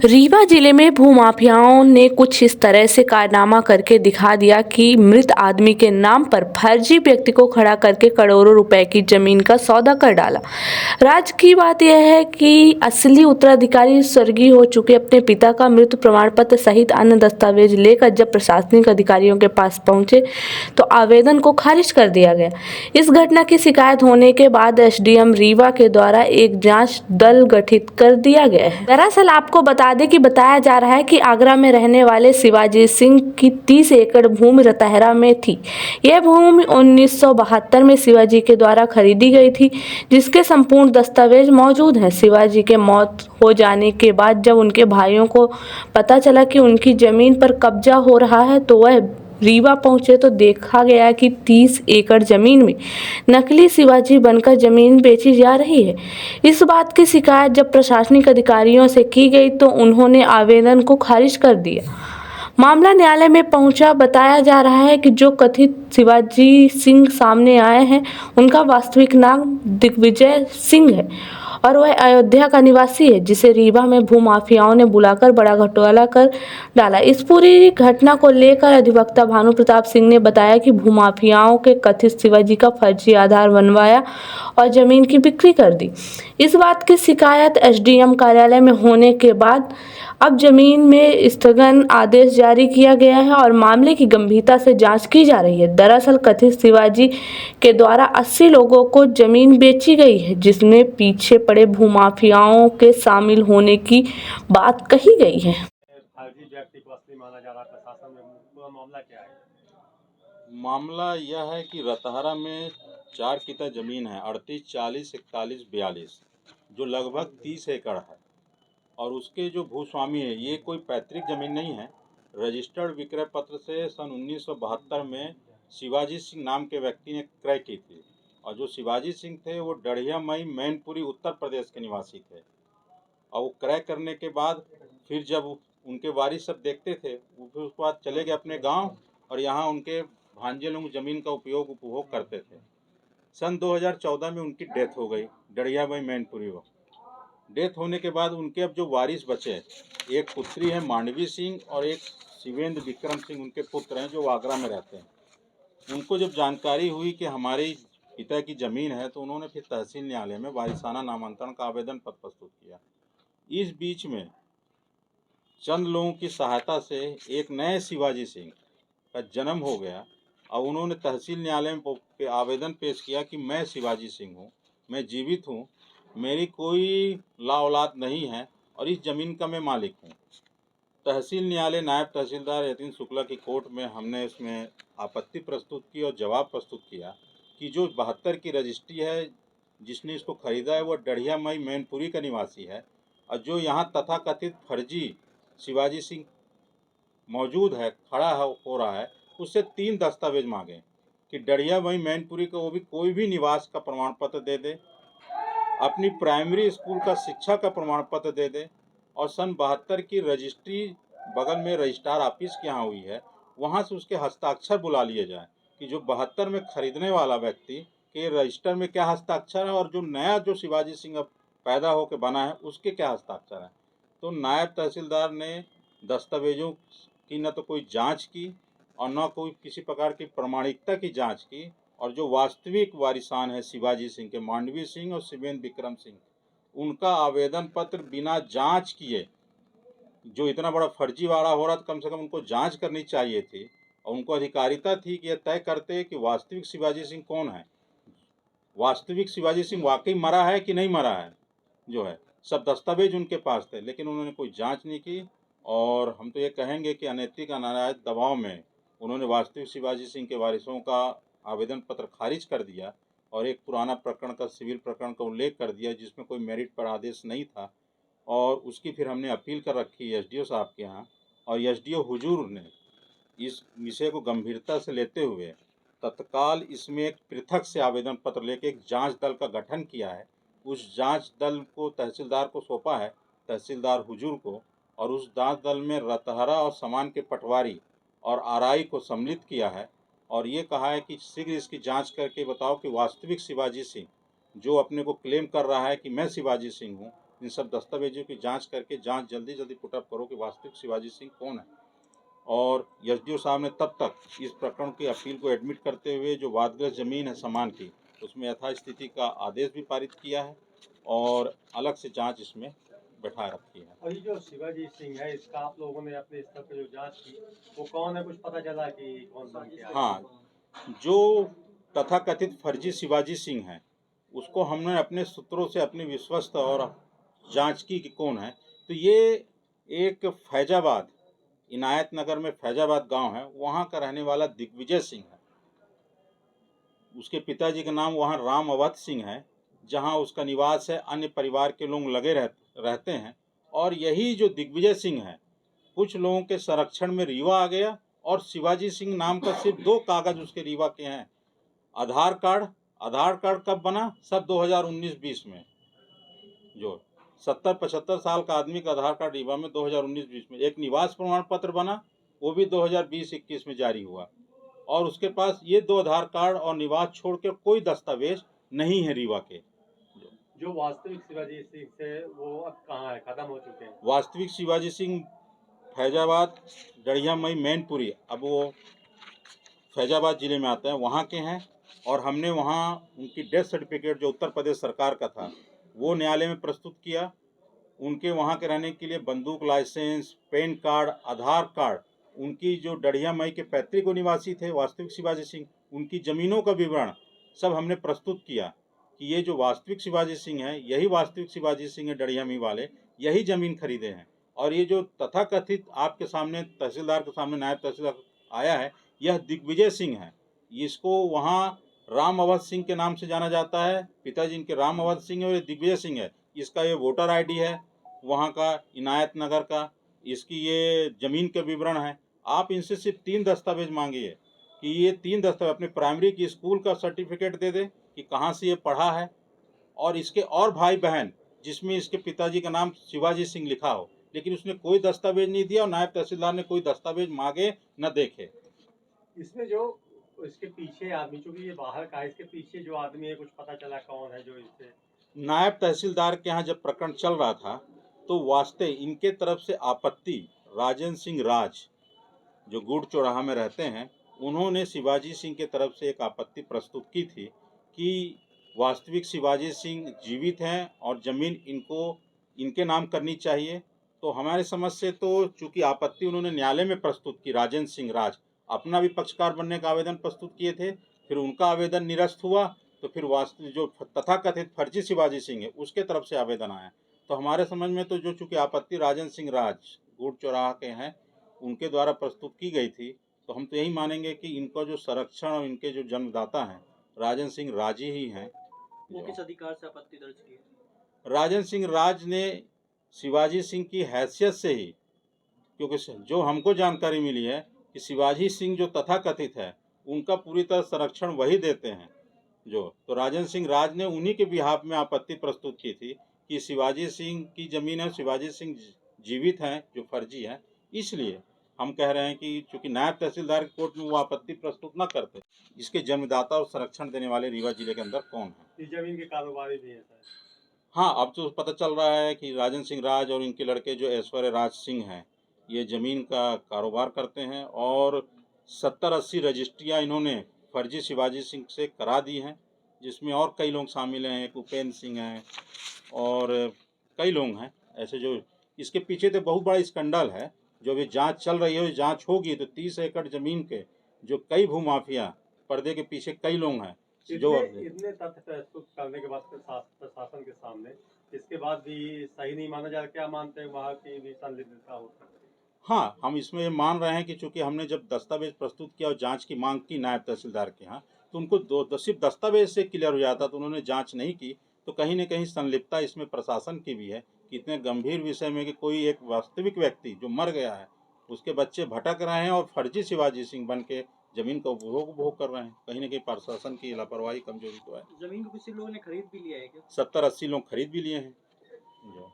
रीवा जिले में भूमाफियाओं ने कुछ इस तरह से कारनामा करके दिखा दिया कि मृत आदमी के नाम पर फर्जी व्यक्ति को खड़ा करके करोड़ों रुपए की जमीन का सौदा कर डाला। राज्य की बात यह है कि असली उत्तराधिकारी स्वर्गीय हो चुके अपने पिता का मृत्यु प्रमाण पत्र सहित अन्य दस्तावेज लेकर जब प्रशासनिक अधिकारियों के पास पहुंचे तो आवेदन को खारिज कर दिया गया। इस घटना की शिकायत होने के बाद एसडीएम रीवा के द्वारा एक जांच दल गठित कर दिया गया है। दरअसल आपको बता दें कि बताया जा रहा है कि आगरा में रहने वाले शिवाजी सिंह की 30 एकड़ भूमि रतहरा में थी। यह भूमि 1972 में शिवाजी के द्वारा खरीदी गई थी, जिसके संपूर्ण दस्तावेज मौजूद हैं। शिवाजी के मौत हो जाने के बाद जब उनके भाइयों को पता चला कि उनकी जमीन पर कब्जा हो रहा है तो वह रीवा पहुंचे तो देखा गया कि 30 एकड़ जमीन में नकली शिवाजी बनकर जमीन बेची जा रही है। इस बात की शिकायत जब प्रशासनिक अधिकारियों से की गई तो उन्होंने आवेदन को खारिज कर दिया। मामला न्यायालय में पहुंचा। बताया जा रहा है कि जो कथित शिवाजी सिंह सामने आए हैं उनका वास्तविक नाम दिग्विजय सिंह है और वह अयोध्या का निवासी है, जिसे रीवा में भूमाफियाओं ने बुलाकर बड़ा घोटाला कर डाला। इस पूरी घटना को लेकर अधिवक्ता भानु प्रताप सिंह ने बताया कि भूमाफियाओं के कथित शिवाजी का फर्जी आधार बनवाया और जमीन की बिक्री कर दी। इस बात की शिकायत एसडीएम कार्यालय में होने के बाद अब जमीन में स्थगन आदेश जारी किया गया है और मामले की गंभीरता से जांच की जा रही है। दरअसल कथित शिवाजी के द्वारा 80 लोगों को जमीन बेची गई है, जिसमें पीछे पड़े भूमाफियाओं के शामिल होने की बात कही गई है। फर्जी व्यक्ति को असली माना जा रहा है प्रशासन में, पूरा मामला क्या है? मामला यह है कि रतहरा में 4 किता ज़मीन है, 38, 40, 41, 42, जो लगभग 30 एकड़ है और उसके जो भूस्वामी है ये कोई पैतृक ज़मीन नहीं है। रजिस्टर्ड विक्रय पत्र से सन 1972 में शिवाजी सिंह नाम के व्यक्ति ने क्रय की थी और जो शिवाजी सिंह थे वो डढ़िया मई मैनपुरी उत्तर प्रदेश के निवासी थे और वो क्रय करने के बाद फिर जब उनके वारिस सब देखते थे वो फिर उसके बाद चले गए अपने गांव और यहाँ उनके भांजे लोग ज़मीन का उपभोग करते थे। सन 2014 में उनकी डेथ हो गई डढ़िया मई मैनपुरी वो। डेथ होने के बाद उनके अब जो वारिस बचे, एक पुत्री है मांडवी सिंह और एक शिवेंद्र विक्रम सिंह उनके पुत्र हैं जो आगरा में रहते हैं। उनको जब जानकारी हुई कि हमारे पिता की ज़मीन है तो उन्होंने फिर तहसील न्यायालय में वारिसाना नामांतरण का आवेदन पत्र प्रस्तुत किया। इस बीच में चंद लोगों की सहायता से एक नए शिवाजी सिंह का जन्म हो गया और उन्होंने तहसील न्यायालय में आवेदन पेश किया कि मैं शिवाजी सिंह हूँ, मैं जीवित हूँ, मेरी कोई ला औलाद नहीं है और इस ज़मीन का मैं मालिक हूँ। तहसील न्यायालय नायब तहसीलदार यतीन शुक्ला की कोर्ट में हमने इसमें आपत्ति प्रस्तुत की और जवाब प्रस्तुत किया कि जो 72 की रजिस्ट्री है जिसने इसको खरीदा है वो डढ़िया मई मैनपुरी का निवासी है और जो यहाँ तथाकथित फर्जी शिवाजी सिंह मौजूद है, खड़ा हो रहा है, उससे 3 दस्तावेज मांगे कि डढ़िया मई मैनपुरी का वो भी कोई भी निवास का प्रमाण पत्र दे दे, अपनी प्राइमरी स्कूल का शिक्षा का प्रमाण पत्र दे दे और सन 72 की रजिस्ट्री बगल में रजिस्ट्रार ऑफिस के यहाँ हुई है, वहाँ से उसके हस्ताक्षर बुला लिए जाए कि जो 72 में खरीदने वाला व्यक्ति के रजिस्टर में क्या हस्ताक्षर है और जो नया जो शिवाजी सिंह अब पैदा होकर बना है उसके क्या हस्ताक्षर है। तो नायब तहसीलदार ने दस्तावेजों की न तो कोई जांच की और न कोई किसी प्रकार की प्रमाणिकता की जांच की और जो वास्तविक वारिसान है शिवाजी सिंह के, मांडवी सिंह और शिवेंद्र विक्रम सिंह, उनका आवेदन पत्र बिना जांच किए, जो इतना बड़ा फर्जीवाड़ा हो रहा था कम से कम उनको जांच करनी चाहिए थी और उनको अधिकारिता थी कि यह तय करते कि वास्तविक शिवाजी सिंह कौन है, वास्तविक शिवाजी सिंह वाकई मरा है कि नहीं मरा है। जो है सब दस्तावेज उनके पास थे लेकिन उन्होंने कोई जांच नहीं की और हम तो ये कहेंगे कि अनैतिक अनाराज दबाव में उन्होंने वास्तविक शिवाजी सिंह के वारिसों का आवेदन पत्र खारिज कर दिया और एक पुराना प्रकरण का सिविल प्रकरण का उल्लेख कर दिया जिसमें कोई मेरिट पर आदेश नहीं था और उसकी फिर हमने अपील कर रखी एसडीओ साहब के यहाँ और एसडीओ हुजूर ने इस विषय को गंभीरता से लेते हुए तत्काल इसमें एक पृथक से आवेदन पत्र लेके एक जांच दल का गठन किया है। उस जांच दल को तहसीलदार को सौंपा है, तहसीलदार हुजूर को, और उस जांच दल में रतहरा और सामान के पटवारी और आरआई को सम्मिलित किया है और ये कहा है कि शीघ्र इसकी जांच करके बताओ कि वास्तविक शिवाजी सिंह जो अपने को क्लेम कर रहा है कि मैं शिवाजी सिंह हूँ, इन सब दस्तावेजों की जांच करके जांच जल्दी जल्दी पुटअप करो कि वास्तविक शिवाजी सिंह कौन है। और एसडीओ साहब ने तब तक इस प्रकरण की अपील को एडमिट करते हुए जो वादग्रस्त जमीन है सामान की, उसमें यथास्थिति का आदेश भी पारित किया है और अलग से जांच इसमें बैठा रखी है। और ये जो शिवाजी सिंह है, इसका आप लोगों ने अपने स्तर पर जो जांच की, वो कौन है, कुछ पता चला कि कौन बन के आया? हाँ, जो तथाकथित फर्जी शिवाजी सिंह है उसको हमने अपने सूत्रों से अपने विश्वस्त और जांच की कि कौन है। तो ये एक फैजाबाद, इनायत नगर में फैजाबाद गांव है, वहाँ का रहने वाला दिग्विजय सिंह है। उसके पिताजी का नाम वहाँ राम अवध सिंह है, जहाँ उसका निवास है। अन्य परिवार के लोग लगे रहते हैं। और यही जो दिग्विजय सिंह है, कुछ लोगों के संरक्षण में रीवा आ गया और शिवाजी सिंह नाम का सिर्फ 2 कागज उसके रीवा के हैं। आधार कार्ड कब बना? सब 2019-20 में। जो 70-75 साल का आदमी का आधार कार्ड रीवा में 2019-20 में। एक निवास प्रमाण पत्र बना, वो भी 2020-21 में जारी हुआ। और उसके पास ये 2 आधार कार्ड और निवास छोड़ के कोई दस्तावेज नहीं है रीवा के। जो वास्तविक शिवाजी सिंह थे वो अब कहाँ है, खत्म हो चुके हैं? वास्तविक शिवाजी सिंह फैजाबाद, डढ़िया मई, मैनपुरी, अब वो फैजाबाद जिले में आते हैं, वहाँ के हैं। और हमने वहाँ उनकी डेथ सर्टिफिकेट जो उत्तर प्रदेश सरकार का था वो न्यायालय में प्रस्तुत किया। उनके वहाँ के रहने के लिए बंदूक लाइसेंस, पैन कार्ड, आधार कार्ड, उनकी जो डढ़िया मई के पैतृक निवासी थे वास्तविक शिवाजी सिंह, उनकी ज़मीनों का विवरण सब हमने प्रस्तुत किया कि ये जो वास्तविक शिवाजी सिंह है, यही वास्तविक शिवाजी सिंह है, डढ़िया मई वाले, यही ज़मीन खरीदे हैं। और ये जो तथाकथित आपके सामने तहसीलदार के सामने नायब तहसीलदार आया है, यह दिग्विजय सिंह है। इसको वहाँ राम अवध सिंह के नाम से जाना जाता है, पिताजी इनके राम अवध सिंह है और ये दिग्विजय सिंह है। इसका ये वोटर आईडी है वहाँ का, इनायत नगर का, इसकी ये ज़मीन के विवरण है। आप इनसे सिर्फ 3 दस्तावेज मांगिए कि ये 3 दस्तावेज, अपने प्राइमरी की स्कूल का सर्टिफिकेट दे दे कि कहाँ से ये पढ़ा है, और इसके और भाई बहन जिसमें इसके पिताजी का नाम शिवाजी सिंह लिखा हो, लेकिन उसने कोई दस्तावेज नहीं दिया और नायब तहसीलदार ने कोई दस्तावेज मांगे न देखे। इसमें जो इसके पीछे आदमी, चूंकि ये बाहर का है, इसके पीछे जो आदमी है कुछ पता चला कौन है जो इससे? नायब तहसीलदार के यहाँ जब प्रकरण चल रहा था तो वास्ते इनके तरफ से आपत्ति राजेंद्र सिंह राज जो गुड़ चौराहा में रहते हैं, उन्होंने शिवाजी सिंह के तरफ से एक आपत्ति प्रस्तुत की थी कि वास्तविक शिवाजी सिंह जीवित हैं और ज़मीन इनके नाम करनी चाहिए। तो हमारे समझ से तो चूंकि आपत्ति उन्होंने न्यायालय में प्रस्तुत की, राजेंद्र सिंह राज अपना भी पक्षकार बनने का आवेदन प्रस्तुत किए थे, फिर उनका आवेदन निरस्त हुआ, तो फिर वास्तविक जो तथाकथित फर्जी शिवाजी सिंह है उसके तरफ से आवेदन आया। तो हमारे समझ में तो जो चूँकि आपत्ति राजेंद्र सिंह राज गुड़ चौराहा के हैं उनके द्वारा प्रस्तुत की गई थी, तो हम तो यही मानेंगे कि इनका जो संरक्षण और इनके जो जन्मदाता हैं राजेंद्र सिंह राज ही हैं। वो किस अधिकार से आपत्ति दर्ज की है? राजेंद्र सिंह राज ने शिवाजी सिंह की हैसियत से ही, क्योंकि जो हमको जानकारी मिली है कि शिवाजी सिंह जो तथाकथित है उनका पूरी तरह संरक्षण वही देते हैं तो राजेंद्र सिंह राज ने उन्हीं के बिहाफ में आपत्ति प्रस्तुत की थी कि शिवाजी सिंह की ज़मीन है, शिवाजी सिंह जीवित हैं जो फर्जी है। इसलिए हम कह रहे हैं कि चूंकि नायब तहसीलदार की कोर्ट में वो आपत्ति प्रस्तुत न करते, इसके जन्मदाता और संरक्षण देने वाले रीवा जिले के अंदर कौन है। इस जमीन के कारोबारी भी है सर? हाँ, अब तो पता चल रहा है कि राजेंद्र सिंह राज और इनके लड़के जो ऐश्वर्य राज सिंह हैं, ये ज़मीन का कारोबार करते हैं और 70-80 रजिस्ट्रियाँ इन्होंने फर्जी शिवाजी सिंह से करा दी हैं, जिसमें और कई लोग शामिल हैं, एक उपेंद्र सिंह हैं और कई लोग हैं ऐसे। जो इसके पीछे तो बहुत बड़ा स्कैंडल है, जो अभी जांच चल रही है, जांच होगी तो 30 एकड़ ज़मीन के जो कई भूमाफिया पर्दे के पीछे कई लोग हैं जो इतने तथ्य प्रस्तुत करने के बाद प्रशासन के सामने, इसके बाद भी सही नहीं माना जा रहा? क्या मानते हैं वहाँ की भी संलिप्तता हो सकती है? हाँ, हम इसमें ये मान रहे हैं कि चूंकि हमने जब दस्तावेज प्रस्तुत किया और जांच की मांग की नायब तहसीलदार के यहाँ, तो उनको सिर्फ दस्तावेज से क्लियर हो जाता, तो उन्होंने जांच नहीं की। तो कहीं न कहीं संलिप्तता इसमें प्रशासन की भी है कि इतने गंभीर विषय में कि कोई एक वास्तविक व्यक्ति जो मर गया है, उसके बच्चे भटक रहे हैं और फर्जी शिवाजी सिंह बन के ज़मीन का उपभोग कर रहे हैं। कहीं न कहीं प्रशासन की लापरवाही, कमजोरी तो है। जमीन को किसी लोगों ने खरीद भी लिया है क्या? 70-80 लोग खरीद भी लिए हैं जो